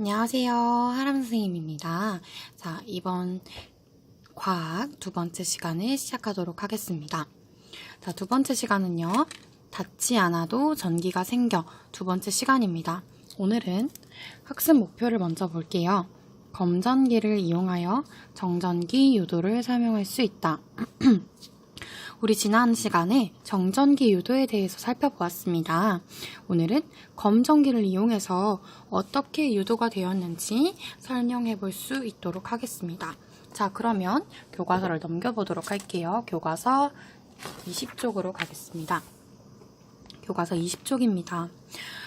안녕하세요. 하람 선생님입니다. 자, 이번 과학 두 번째 시간을 시작하도록 하겠습니다. 자, 두 번째 시간은요. 닿지 않아도 전기가 생겨 두 번째 시간입니다. 오늘은 학습 목표를 먼저 볼게요. 검전기를 이용하여 정전기 유도를 설명할 수 있다. 우리 지난 시간에 정전기 유도에 대해서 살펴보았습니다. 오늘은 검전기를 이용해서 어떻게 유도가 되었는지 설명해 볼 수 있도록 하겠습니다. 자, 그러면 교과서를 넘겨보도록 할게요. 교과서 20쪽으로 가겠습니다. 교과서 20쪽입니다.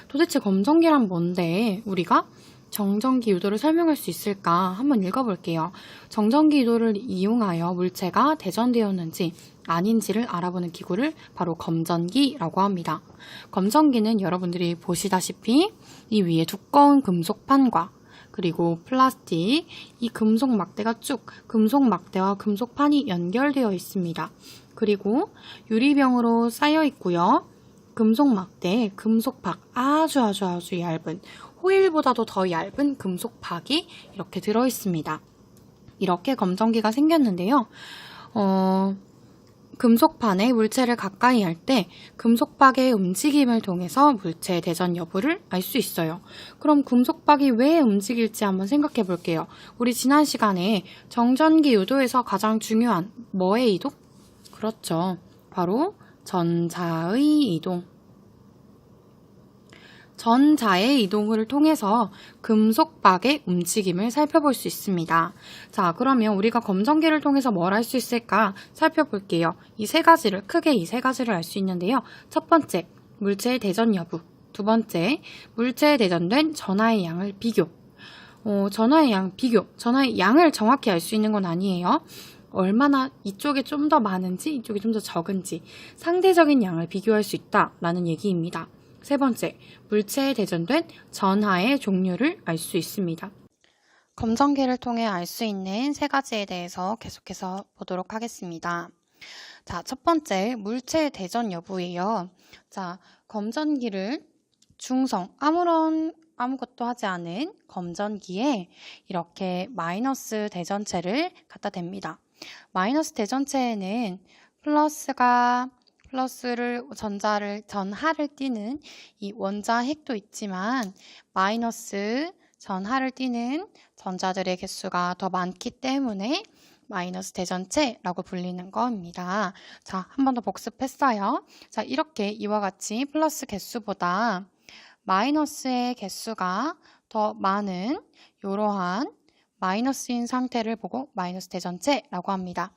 도대체 검전기란 뭔데 우리가 정전기 유도를 설명할 수 있을까 한번 읽어볼게요. 정전기 유도를 이용하여 물체가 대전되었는지 아닌지를 알아보는 기구를 바로 검전기라고 합니다. 검전기는 여러분들이 보시다시피 이 위에 두꺼운 금속판과 그리고 플라스틱, 이 금속 막대가 쭉 금속 막대와 금속판이 연결되어 있습니다. 그리고 유리병으로 쌓여 있고요. 금속 막대에 금속박, 아주 얇은 호일보다도 더 얇은 금속박이 이렇게 들어있습니다. 이렇게 검전기가 생겼는데요. 금속판에 물체를 가까이 할 때 금속박의 움직임을 통해서 물체의 대전 여부를 알 수 있어요. 그럼 금속박이 왜 움직일지 한번 생각해 볼게요. 우리 지난 시간에 정전기 유도에서 가장 중요한 뭐의 이동? 그렇죠. 바로 전자의 이동. 전자의 이동을 통해서 금속박의 움직임을 살펴볼 수 있습니다. 자, 그러면 우리가 검전기를 통해서 뭘 할 수 있을까 살펴볼게요. 이 세 가지를 알 수 있는데요. 첫 번째, 물체의 대전 여부. 두 번째, 물체에 대전된 전하의 양을 비교. 전하의 양을 정확히 알 수 있는 건 아니에요. 얼마나 이쪽에 좀 더 많은지 이쪽에 좀 더 적은지 상대적인 양을 비교할 수 있다라는 얘기입니다. 세 번째, 물체에 대전된 전하의 종류를 알 수 있습니다. 검전기를 통해 알 수 있는 세 가지에 대해서 계속해서 보도록 하겠습니다. 자, 첫 번째, 물체의 대전 여부예요. 자, 검전기를 아무것도 하지 않은 검전기에 이렇게 마이너스 대전체를 갖다 댑니다. 마이너스 대전체에는 전하를 띠는 이 원자핵도 있지만 마이너스 전하를 띠는 전자들의 개수가 더 많기 때문에 마이너스 대전체라고 불리는 겁니다. 자, 한 번 더 복습했어요. 자, 이렇게 이와 같이 플러스 개수보다 마이너스의 개수가 더 많은 이러한 마이너스인 상태를 보고 마이너스 대전체라고 합니다.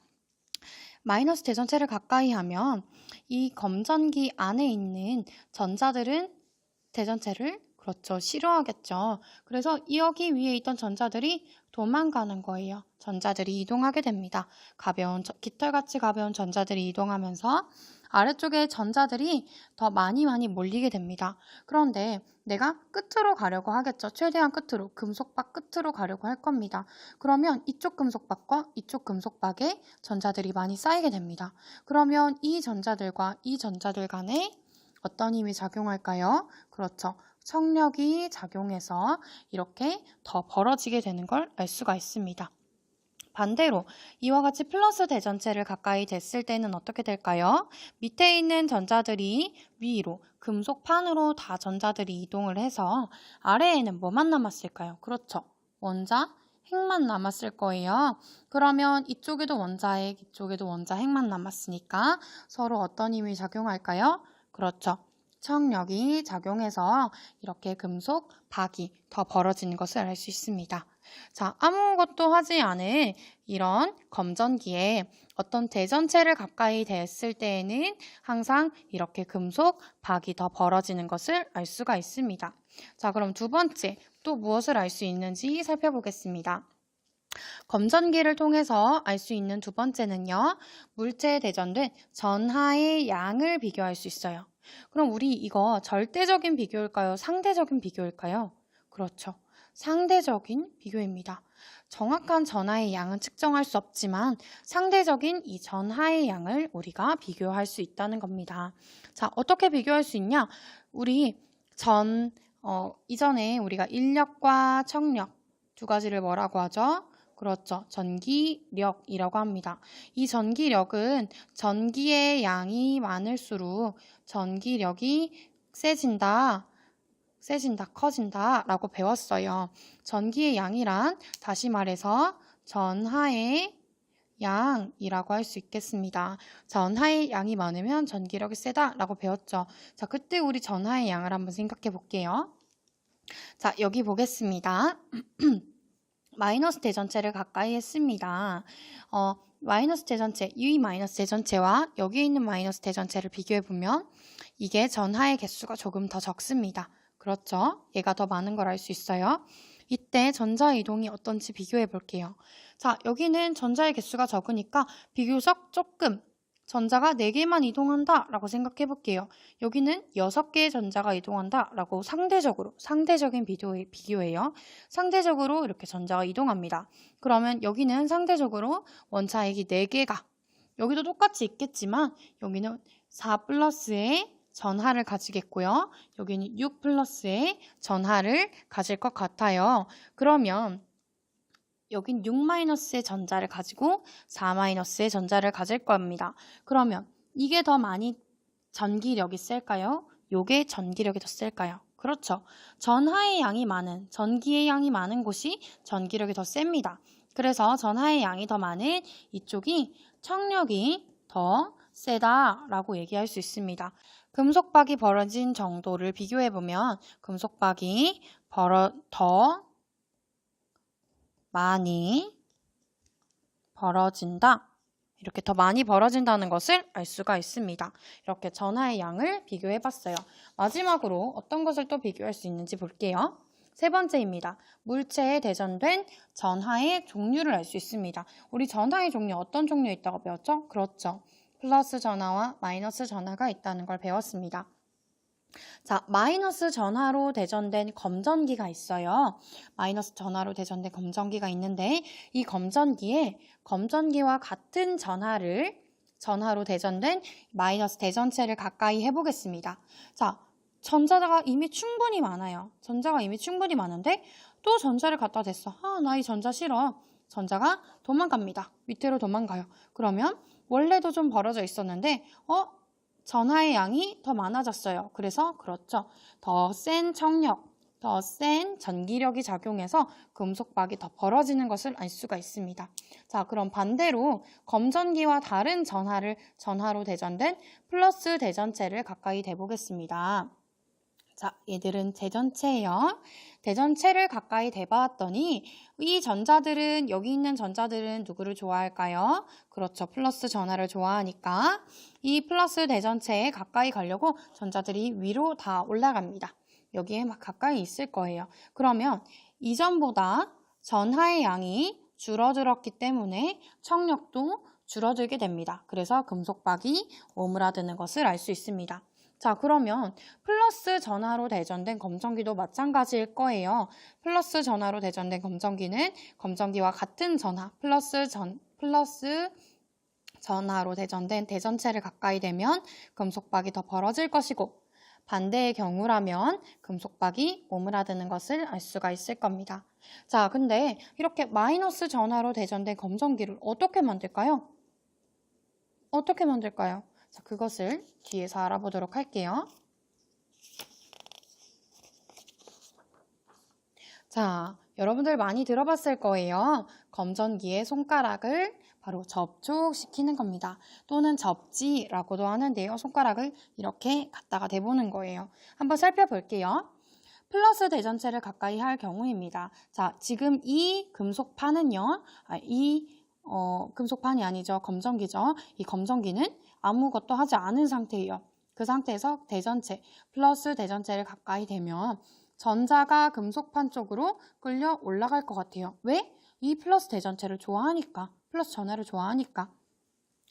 마이너스 대전체를 가까이 하면 이 검전기 안에 있는 전자들은 대전체를 싫어하겠죠. 그래서 여기 위에 있던 전자들이 도망가는 거예요. 전자들이 이동하게 됩니다. 깃털같이 가벼운 전자들이 이동하면서 아래쪽에 전자들이 더 많이 몰리게 됩니다. 그런데 내가 끝으로 가려고 하겠죠. 최대한 끝으로, 금속박 끝으로 가려고 할 겁니다. 그러면 이쪽 금속박과 이쪽 금속박에 전자들이 많이 쌓이게 됩니다. 그러면 이 전자들과 이 전자들 간에 어떤 힘이 작용할까요? 그렇죠. 청력이 작용해서 이렇게 더 벌어지게 되는 걸 알 수가 있습니다. 반대로 이와 같이 플러스 대전체를 가까이 댔을 때는 어떻게 될까요? 밑에 있는 전자들이 위로 금속판으로 다 전자들이 이동을 해서 아래에는 뭐만 남았을까요? 그렇죠. 핵만 남았을 거예요. 그러면 이쪽에도 원자핵, 이쪽에도 원자핵만 남았으니까 서로 어떤 힘이 작용할까요? 그렇죠. 청력이 작용해서 이렇게 금속박이 더 벌어지는 것을 알 수 있습니다. 자, 아무것도 하지 않은 이런 검전기에 어떤 대전체를 가까이 댔을 때에는 항상 이렇게 금속박이 더 벌어지는 것을 알 수가 있습니다. 자, 그럼 두 번째, 또 무엇을 알 수 있는지 살펴보겠습니다. 검전기를 통해서 알 수 있는 두 번째는요, 물체에 대전된 전하의 양을 비교할 수 있어요. 그럼 우리 이거 절대적인 비교일까요? 상대적인 비교일까요? 그렇죠. 상대적인 비교입니다. 정확한 전하의 양은 측정할 수 없지만 상대적인 이 전하의 양을 우리가 비교할 수 있다는 겁니다. 자, 어떻게 비교할 수 있냐? 우리 이전에 우리가 인력과 청력 두 가지를 뭐라고 하죠? 그렇죠. 전기력이라고 합니다. 이 전기력은 전기의 양이 많을수록 전기력이 세진다, 커진다 라고 배웠어요. 전기의 양이란 다시 말해서 전하의 양이라고 할 수 있겠습니다. 전하의 양이 많으면 전기력이 세다 라고 배웠죠. 자, 그때 우리 전하의 양을 한번 생각해 볼게요. 자, 여기 보겠습니다. 마이너스 대전체를 가까이 했습니다. 마이너스 대전체, 이 마이너스 대전체와 여기 있는 마이너스 대전체를 비교해보면 이게 전하의 개수가 조금 더 적습니다. 그렇죠? 얘가 더 많은 걸 알 수 있어요. 이때 전자 이동이 어떤지 비교해 볼게요. 자, 여기는 전자의 개수가 적으니까 비교적 조금 전자가 4개만 이동한다 라고 생각해 볼게요. 여기는 6개의 전자가 이동한다 라고 상대적인 비교예요. 상대적으로 이렇게 전자가 이동합니다. 그러면 여기는 상대적으로 원자핵이 4개가 여기도 똑같이 있겠지만 여기는 4 플러스의 전하를 가지겠고요. 여기는 6 플러스의 전하를 가질 것 같아요. 그러면 여긴 6 마이너스의 전자를 가지고 4 마이너스의 전자를 가질 겁니다. 그러면 이게 더 많이 전기력이 셀까요? 요게 전기력이 더 셀까요? 그렇죠. 전하의 양이 많은, 전기의 양이 많은 곳이 전기력이 더 셉니다. 그래서 전하의 양이 더 많은 이쪽이 청력이 더 세다라고 얘기할 수 있습니다. 금속박이 벌어진 정도를 비교해보면 금속박이 더 많이 벌어진다. 이렇게 더 많이 벌어진다는 것을 알 수가 있습니다. 이렇게 전하의 양을 비교해봤어요. 마지막으로 어떤 것을 또 비교할 수 있는지 볼게요. 세 번째입니다. 물체에 대전된 전하의 종류를 알 수 있습니다. 우리 전하의 종류 어떤 종류 있다고 배웠죠? 그렇죠. 플러스 전하와 마이너스 전하가 있다는 걸 배웠습니다. 자, 마이너스 전하로 대전된 검전기가 있어요. 마이너스 전하로 대전된 검전기가 있는데 이 검전기와 같은 전하로 대전된 마이너스 대전체를 가까이 해보겠습니다. 자, 전자가 이미 충분히 많아요. 전자가 이미 충분히 많은데 또 전자를 갖다 댔어. 나 이 전자 싫어. 전자가 도망갑니다. 밑으로 도망가요. 그러면 원래도 좀 벌어져 있었는데 전하의 양이 더 많아졌어요. 그래서 그렇죠. 더 센 청력, 더 센 전기력이 작용해서 금속박이 더 벌어지는 것을 알 수가 있습니다. 자, 그럼 반대로 검전기와 다른 전하로 대전된 플러스 대전체를 가까이 대보겠습니다. 자, 얘들은 대전체예요. 대전체를 가까이 대봤더니 여기 있는 전자들은 누구를 좋아할까요? 그렇죠. 플러스 전하를 좋아하니까 이 플러스 대전체에 가까이 가려고 전자들이 위로 다 올라갑니다. 여기에 막 가까이 있을 거예요. 그러면 이전보다 전하의 양이 줄어들었기 때문에 청력도 줄어들게 됩니다. 그래서 금속박이 오므라드는 것을 알 수 있습니다. 자, 그러면 플러스 전하로 대전된 검전기도 마찬가지일 거예요. 플러스 전하로 대전된 검전기는 검전기와 같은 전하, 플러스 전하로 대전된 대전체를 가까이 대면 금속박이 더 벌어질 것이고 반대의 경우라면 금속박이 오므라드는 것을 알 수가 있을 겁니다. 자, 근데 이렇게 마이너스 전하로 대전된 검전기를 어떻게 만들까요? 자, 그것을 뒤에서 알아보도록 할게요. 자, 여러분들 많이 들어봤을 거예요. 검전기의 손가락을 바로 접촉시키는 겁니다. 또는 접지라고도 하는데요. 손가락을 이렇게 갖다가 대보는 거예요. 한번 살펴볼게요. 플러스 대전체를 가까이 할 경우입니다. 자, 지금 이 금속판은요. 금속판이 아니죠. 검전기죠. 이 검전기는 아무것도 하지 않은 상태예요. 그 상태에서 플러스 대전체를 가까이 대면 전자가 금속판 쪽으로 끌려 올라갈 것 같아요. 왜? 이 플러스 대전체를 좋아하니까. 플러스 전하를 좋아하니까.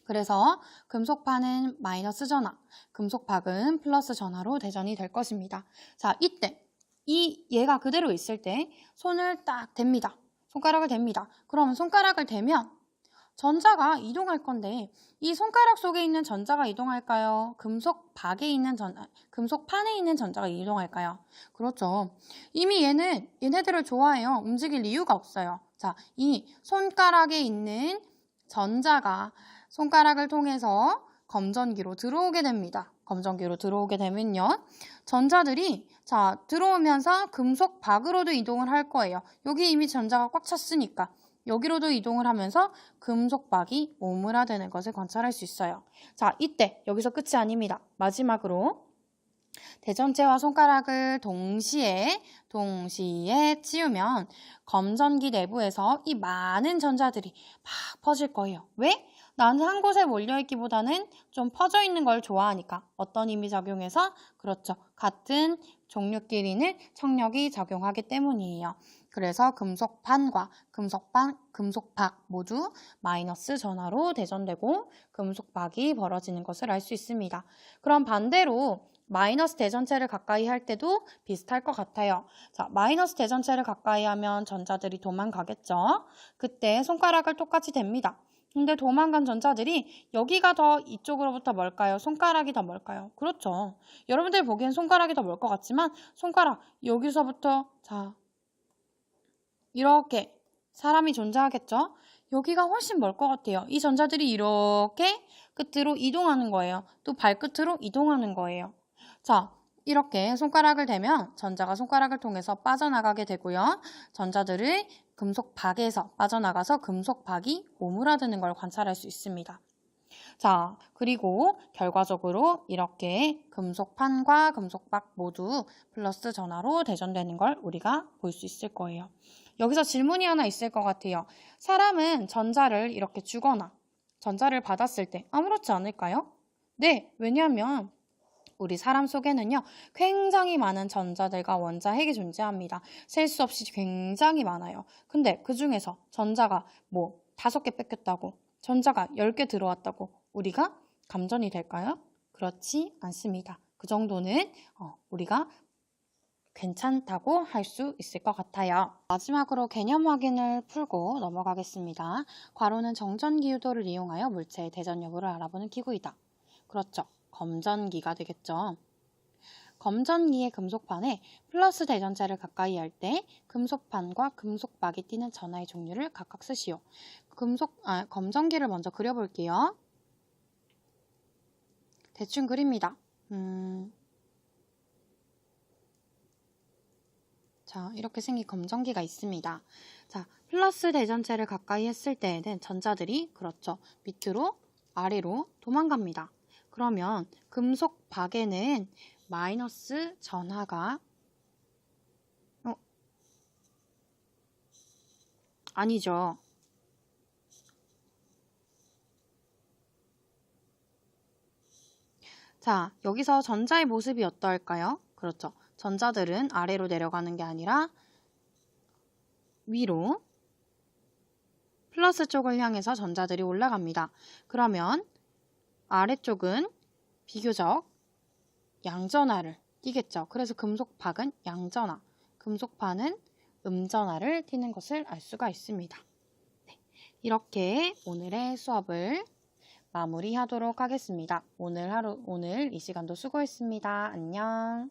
그래서 금속판은 마이너스 전하, 금속박은 플러스 전하로 대전이 될 것입니다. 자, 이때 얘가 그대로 있을 때 손을 딱 댑니다. 손가락을 댑니다. 그러면 손가락을 대면 전자가 이동할 건데 이 손가락 속에 있는 전자가 이동할까요? 금속판에 있는 전자가 이동할까요? 그렇죠. 이미 얘네들을 좋아해요. 움직일 이유가 없어요. 자, 이 손가락에 있는 전자가 손가락을 통해서 검전기로 들어오게 됩니다. 검전기로 들어오게 되면요. 전자들이 들어오면서 금속박으로도 이동을 할 거예요. 여기 이미 전자가 꽉 찼으니까 여기로도 이동을 하면서 금속박이 오므라드는 것을 관찰할 수 있어요. 자, 이때 여기서 끝이 아닙니다. 마지막으로 대전체와 손가락을 동시에 치우면 검전기 내부에서 이 많은 전자들이 막 퍼질 거예요. 왜? 나는 한 곳에 몰려있기보다는 좀 퍼져 있는 걸 좋아하니까. 어떤 힘이 작용해서? 그렇죠. 같은 종류끼리는 청력이 작용하기 때문이에요. 그래서 금속판과 금속박 모두 마이너스 전하로 대전되고 금속박이 벌어지는 것을 알 수 있습니다. 그럼 반대로 마이너스 대전체를 가까이 할 때도 비슷할 것 같아요. 자, 마이너스 대전체를 가까이 하면 전자들이 도망가겠죠? 그때 손가락을 똑같이 댑니다. 근데 도망간 전자들이 여기가 더 이쪽으로부터 멀까요? 손가락이 더 멀까요? 그렇죠. 여러분들 보기엔 손가락이 더 멀 것 같지만 손가락 여기서부터 이렇게 사람이 존재하겠죠? 여기가 훨씬 멀 것 같아요. 이 전자들이 이렇게 끝으로 이동하는 거예요. 또 발끝으로 이동하는 거예요. 자, 이렇게 손가락을 대면 전자가 손가락을 통해서 빠져나가게 되고요. 전자들을 금속박에서 빠져나가서 금속박이 오므라드는 걸 관찰할 수 있습니다. 자, 그리고 결과적으로 이렇게 금속판과 금속박 모두 플러스 전하로 대전되는 걸 우리가 볼 수 있을 거예요. 여기서 질문이 하나 있을 것 같아요. 사람은 전자를 이렇게 주거나 전자를 받았을 때 아무렇지 않을까요? 네, 왜냐하면 우리 사람 속에는요, 굉장히 많은 전자들과 원자핵이 존재합니다. 셀 수 없이 굉장히 많아요. 근데 그 중에서 전자가 5개 뺏겼다고, 전자가 10개 들어왔다고 우리가 감전이 될까요? 그렇지 않습니다. 그 정도는 우리가 괜찮다고 할 수 있을 것 같아요. 마지막으로 개념 확인을 풀고 넘어가겠습니다. 괄호는 정전기 유도를 이용하여 물체의 대전 여부를 알아보는 기구이다. 그렇죠. 검전기가 되겠죠. 검전기의 금속판에 플러스 대전체를 가까이 할 때 금속판과 금속박이 띠는 전하의 종류를 각각 쓰시오. 검전기를 먼저 그려볼게요. 대충 그립니다. 자, 이렇게 생긴 검전기가 있습니다. 자, 플러스 대전체를 가까이 했을 때에는 전자들이 그렇죠. 밑으로 아래로 도망갑니다. 그러면 금속박에는 마이너스 전하가 아니죠. 자, 여기서 전자의 모습이 어떨까요? 그렇죠. 전자들은 아래로 내려가는 게 아니라 위로 플러스 쪽을 향해서 전자들이 올라갑니다. 그러면 아래쪽은 비교적 양전하를 띠겠죠. 그래서 금속박은 양전하, 금속판은 음전하를 띠는 것을 알 수가 있습니다. 네, 이렇게 오늘의 수업을 마무리하도록 하겠습니다. 오늘 이 시간도 수고했습니다. 안녕.